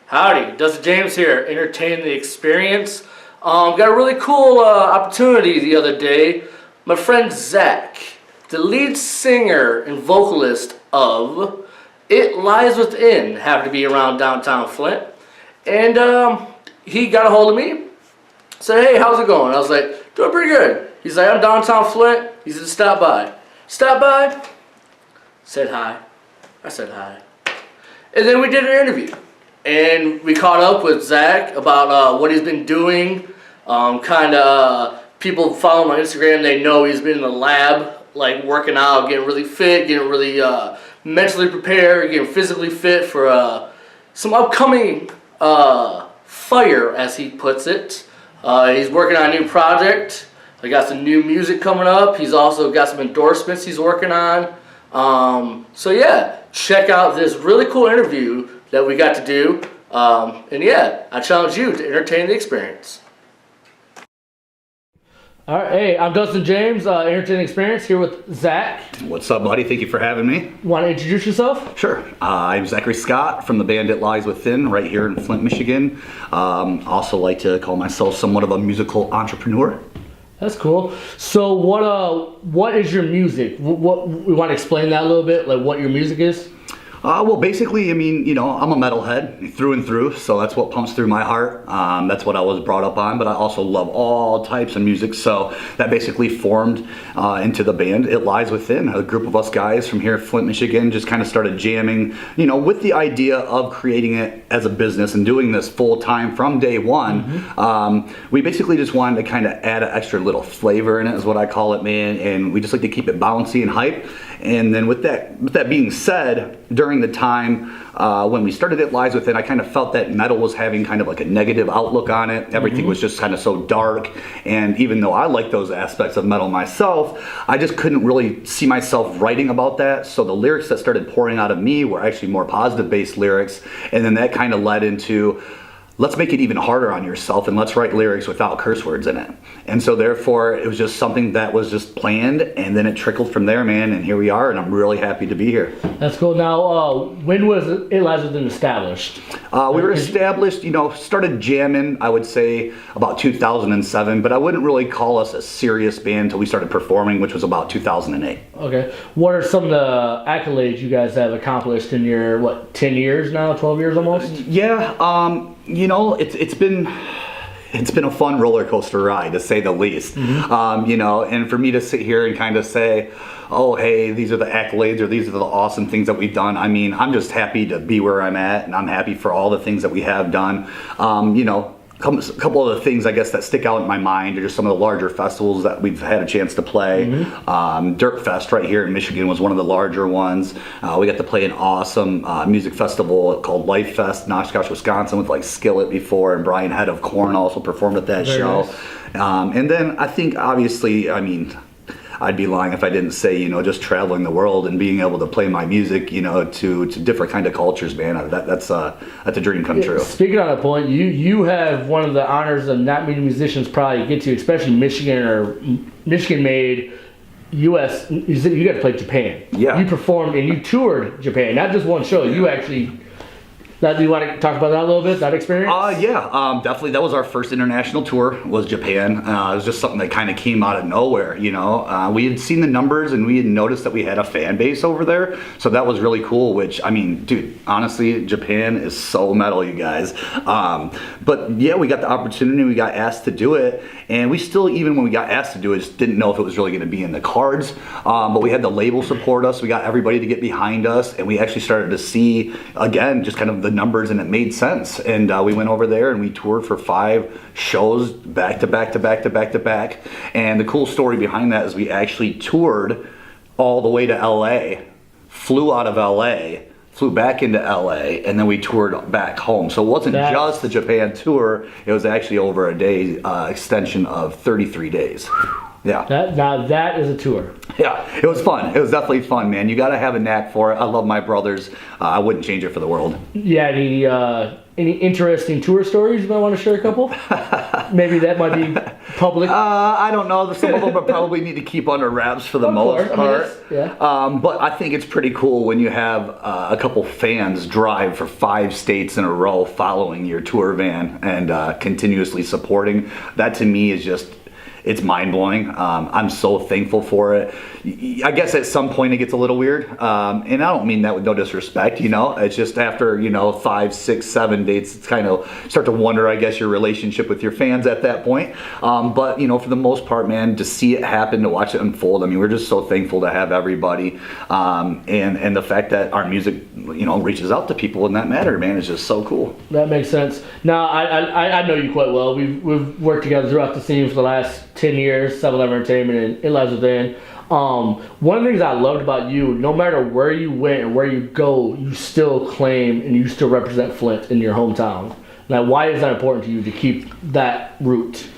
Howdy, Dustin James here, entertaining the experience. Got a really cool opportunity the other day. My friend Zach, the lead singer and vocalist of It Lies Within, happened to be around Downtown Flint. And he got a hold of me, said, hey, how's it going? I was like, doing pretty good. He's like, I'm downtown Flint. He said, stop by. Stop by, said hi. I said hi. And then we did an interview. And we caught up with Zach about what he's been doing. People follow him on Instagram, they know he's been in the lab, like working out, getting really fit, getting really mentally prepared, getting physically fit for some upcoming fire, as he puts it. He's working on a new project. He got some new music coming up. He's also got some endorsements he's working on. So yeah, check out this really cool interview that we got to do. And yeah, I challenge you to entertain the experience. All right, hey, I'm Dustin James, Entertaining Experience, here with Zach. What's up, buddy? Thank you for having me. Want to introduce yourself? Sure. I'm Zachary Scott from the band It Lies Within, right here in Flint, Michigan. Also like to call myself somewhat of a musical entrepreneur. That's cool. So what is your music? What we want to explain that a little bit, like what your music is? Well, basically, I mean, you know, I'm a metalhead through and through, so that's what pumps through my heart. That's what I was brought up on, but I also love all types of music, so that basically formed into the band It Lies Within. A group of us guys from here at Flint, Michigan just kind of started jamming, you know, with the idea of creating it as a business and doing this full time from day one. Mm-hmm. We basically just wanted to kind of add an extra little flavor in it, is what I call it, man, and we just like to keep it bouncy and hype. And then with that being said, during the time when we started It Lies Within, I kind of felt that metal was having kind of like a negative outlook on it. Everything was just kind of so dark. And even though I like those aspects of metal myself, I just couldn't really see myself writing about that. So the lyrics that started pouring out of me were actually more positive based lyrics. And then that kind of led into, let's make it even harder on yourself and let's write lyrics without curse words in it. And so therefore it was just something that was just planned, and then it trickled from there, man, and here we are, and I'm really happy to be here. That's cool. Now, when was It Lies Within established? We were established, you know, started jamming, I would say, about 2007, but I wouldn't really call us a serious band until we started performing, which was about 2008. Okay. What are some of the accolades you guys have accomplished in your, 10 years now, 12 years almost? Yeah, you know, it's been a fun roller coaster ride, to say the least. Mm-hmm. You know, and for me to sit here and kind of say, oh, hey, these are the accolades or these are the awesome things that we've done. I mean, I'm just happy to be where I'm at, and I'm happy for all the things that we have done. You know, a couple of the things, I guess, that stick out in my mind are just some of the larger festivals that we've had a chance to play. Mm-hmm. Dirt Fest right here in Michigan was one of the larger ones. We got to play an awesome music festival called Life Fest in Oshkosh, Wisconsin, with like Skillet before, and Brian Head of Korn also performed at that show. Nice. And then I think, obviously, I mean, I'd be lying if I didn't say, you know, just traveling the world and being able to play my music, you know, to different kind of cultures, man. That's a dream come true. Speaking on that point, you have one of the honors that not many musicians probably get to, especially Michigan or Michigan-made U.S. You got to play Japan. Yeah. You performed and you toured Japan, not just one show. You actually. Now, do you want to talk about that a little bit, that experience? Yeah, definitely. That was our first international tour, was Japan. It was just something that kind of came out of nowhere, you know. We had seen the numbers and we had noticed that we had a fan base over there. So that was really cool, which, I mean, dude, honestly, Japan is so metal, you guys. But yeah, we got the opportunity, we got asked to do it. And we still, even when we got asked to do it, just didn't know if it was really going to be in the cards. But we had the label support us. We got everybody to get behind us. And we actually started to see, again, just kind of the numbers, and it made sense. And we went over there and we toured for 5 shows back to back to back to back to back. And the cool story behind that is we actually toured all the way to LA, flew out of LA, flew back into LA, and then we toured back home. So it wasn't just the Japan tour, it was actually over a day extension of 33 days. Yeah. Now that is a tour. Yeah, it was fun. It was definitely fun, man. You got to have a knack for it. I love my brothers. I wouldn't change it for the world. Yeah, any interesting tour stories you might want to share a couple? Maybe that might be public. I don't know. Some of them I probably need to keep under wraps for the most part. But I think it's pretty cool when you have a couple fans drive for 5 states in a row following your tour van and continuously supporting. That to me is just, it's mind-blowing. I'm so thankful for it. I guess at some point it gets a little weird. And I don't mean that with no disrespect, It's just after, 5, 6, 7 dates, it's kind of start to wonder, I guess, your relationship with your fans at that point. But, for the most part, man, to see it happen, to watch it unfold, I mean, we're just so thankful to have everybody. And the fact that our music, reaches out to people in that matter, man, is just so cool. That makes sense. Now, I know you quite well. We've worked together throughout the scene for the last 10 years, 7-Eleven Entertainment and It Lies Within. One of the things I loved about you, no matter where you went and where you go, you still claim and you still represent Flint in your hometown. Now, why is that important to you to keep that root?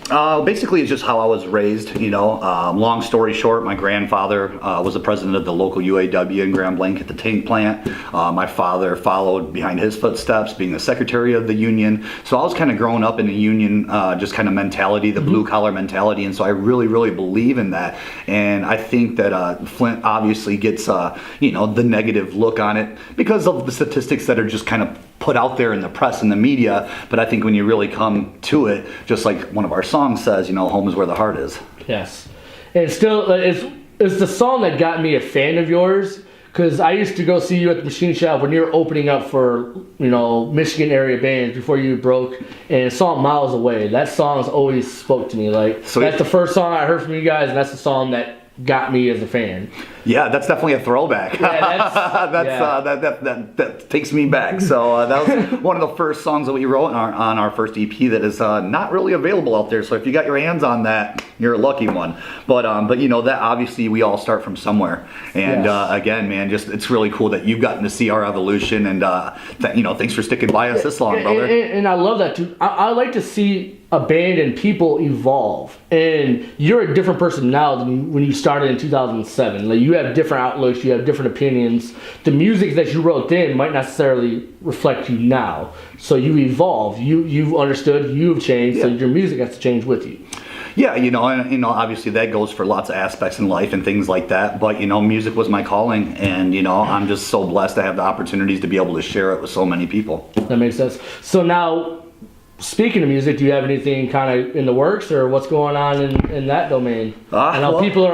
Basically, it's just how I was raised, Long story short, my grandfather was the president of the local UAW in Grand Blanc at the tank plant. My father followed behind his footsteps, being the secretary of the union. So I was kind of growing up in the union, just kind of mentality, the blue collar mentality. And so I really, really believe in that. And I think that Flint obviously gets, the negative look on it because of the statistics that are just kind of put out there in the press and the media. But I think when you really come to it, just like one of our songs says, home is where the heart is. Yes. And it's the song that got me a fan of yours, because I used to go see you at the machine shop when you were opening up for, Michigan area bands before you broke, and the song Miles Away. That song's always spoke to me. That's the first song I heard from you guys, and that's the song that got me as a fan. Yeah, that's definitely a throwback. Yeah, that takes me back. So that was one of the first songs that we wrote on our first EP that is not really available out there. So if you got your hands on that, you're a lucky one. But that obviously we all start from somewhere. And again, man, just it's really cool that you've gotten to see our evolution. And thanks for sticking by us this long, brother. And I love that too. I like to see a band and people evolve. And you're a different person now than when you started in 2007. Like, you have different outlooks, you have different opinions. The music that you wrote then might not necessarily reflect you now. So you evolve. You've understood, you've changed, so your music has to change with you. Yeah, and obviously that goes for lots of aspects in life and things like that. But music was my calling, and I'm just so blessed to have the opportunities to be able to share it with so many people. That makes sense. So now, speaking of music, do you have anything kind of in the works, or what's going on in that domain? I know people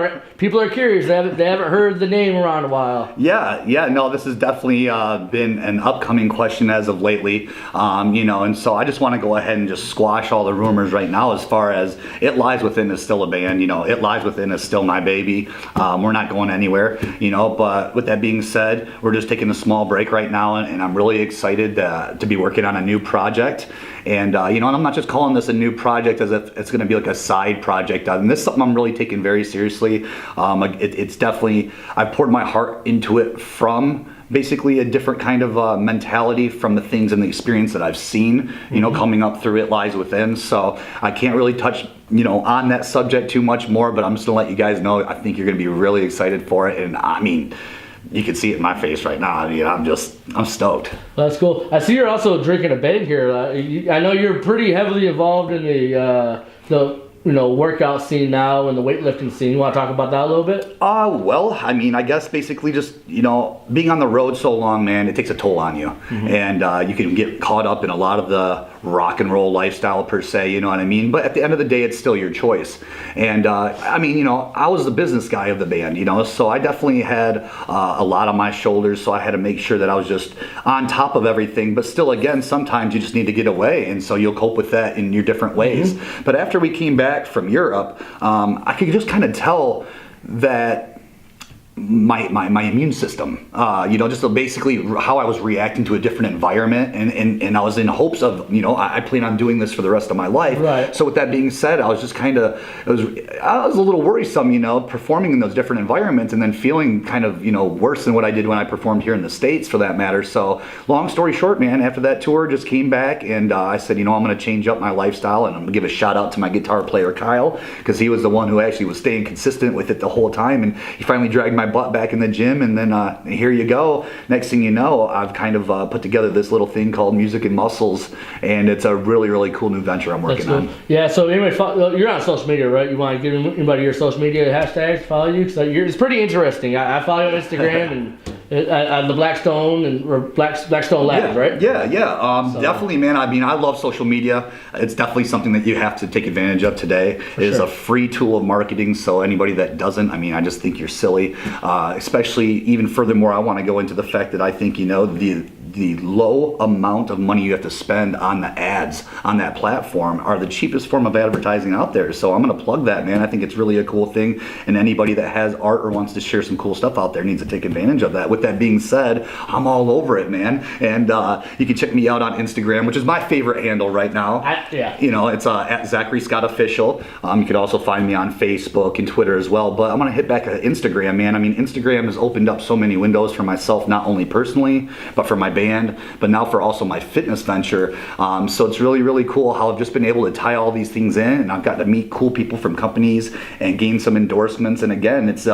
are curious. They haven't heard the name around a while. Yeah. No, this has definitely been an upcoming question as of lately. And so I just want to go ahead and just squash all the rumors right now. As far as It Lies Within is still a band. It Lies Within is still my baby. We're not going anywhere. But with that being said, we're just taking a small break right now, and I'm really excited to be working on a new project. And and I'm not just calling this a new project as if it's going to be like a side project. And this is something I'm really taking very seriously. It's definitely, I've poured my heart into it from basically a different kind of mentality from the things and the experience that I've seen, coming up through It Lies Within. So I can't really touch, on that subject too much more, but I'm just going to let you guys know, I think you're going to be really excited for it. And I mean, you can see it in my face right now. I mean, I'm stoked. That's cool. I see you're also drinking a bang here. I know you're pretty heavily involved in the workout scene now and the weightlifting scene. You want to talk about that a little bit? Well, I mean, I guess basically just, being on the road so long, man, it takes a toll on you. Mm-hmm. And you can get caught up in a lot of the rock and roll lifestyle per se, you know what I mean? But at the end of the day, it's still your choice. And I was the business guy of the band, so I definitely had a lot on my shoulders. So I had to make sure that I was just on top of everything. But still, again, sometimes you just need to get away. And so you'll cope with that in your different ways. Mm-hmm. But after we came back from Europe, I could just kind of tell that my immune system, just basically how I was reacting to a different environment, and I was in hopes of, I plan on doing this for the rest of my life. Right. So with that being said, I was just I was a little worrisome, performing in those different environments and then feeling kind of, worse than what I did when I performed here in the States, for that matter. So long story short, man, after that tour, just came back and I said, I'm going to change up my lifestyle, and I'm going to give a shout out to my guitar player, Kyle, because he was the one who actually was staying consistent with it the whole time, and he finally dragged my butt back in the gym, and then here you go. Next thing you know, I've kind of put together this little thing called Music and Muscles, and it's a really, really cool new venture I'm working on. Yeah, so anyway, you're on social media, right? You want to give anybody your social media hashtags, follow you? Cause it's pretty interesting. I follow you on Instagram and the Blackstone Labs, right? Yeah. Definitely, man. I mean, I love social media. It's definitely something that you have to take advantage of today. It is a free tool of marketing, so anybody that doesn't, I just think you're silly. Especially, even furthermore, I want to go into the fact that I think, the low amount of money you have to spend on the ads on that platform are the cheapest form of advertising out there. So I'm going to plug that, man. I think it's really a cool thing, and anybody that has art or wants to share some cool stuff out there needs to take advantage of that. With that being said, I'm all over it, man. And you can check me out on Instagram, which is my favorite handle right now. It's at Zachary Scott Official. You can also find me on Facebook and Twitter as well. But I'm going to hit back at Instagram, man. Instagram has opened up so many windows for myself, not only personally, but for my band, but now for also my fitness venture. So it's really, really cool how I've just been able to tie all these things in, and I've got to meet cool people from companies and gain some endorsements. And again, it's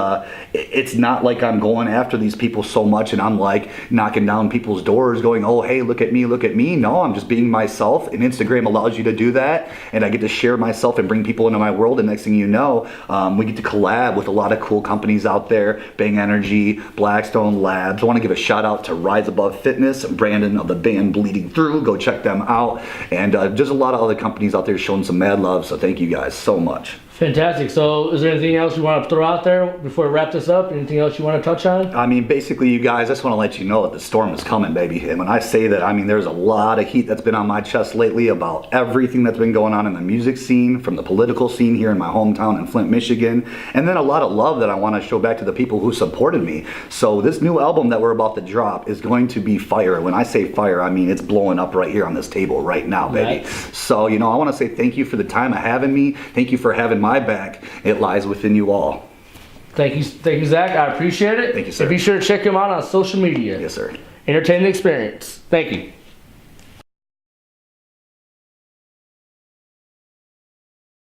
not like I'm going after these people so much and I'm like knocking down people's doors going, oh, hey, look at me. No, I'm just being myself, and Instagram allows you to do that, and I get to share myself and bring people into my world. And next thing you know, we get to collab with a lot of cool companies out there, Bang Energy, Blackstone Labs. I want to give a shout out to Rise Above Fitness, Brandon of the band Bleeding Through. Go check them out. And there's a lot of other companies out there showing some mad love, so thank you guys so much. Fantastic. So is there anything else you want to throw out there before we wrap this up? Anything else you want to touch on? Basically, you guys, I just want to let you know that the storm is coming, baby. And when I say that, there's a lot of heat that's been on my chest lately about everything that's been going on in the music scene, from the political scene here in my hometown in Flint, Michigan, and then a lot of love that I want to show back to the people who supported me. So this new album that we're about to drop is going to be fire. When I say fire, it's blowing up right here on this table right now, baby. Nice. So, I want to say thank you for the time of having me. Thank you for having my back. It lies within you all. Thank you, Zach. I appreciate it. Thank you, sir. And be sure to check him out on social media. Yes, sir. Entertaining experience. Thank you.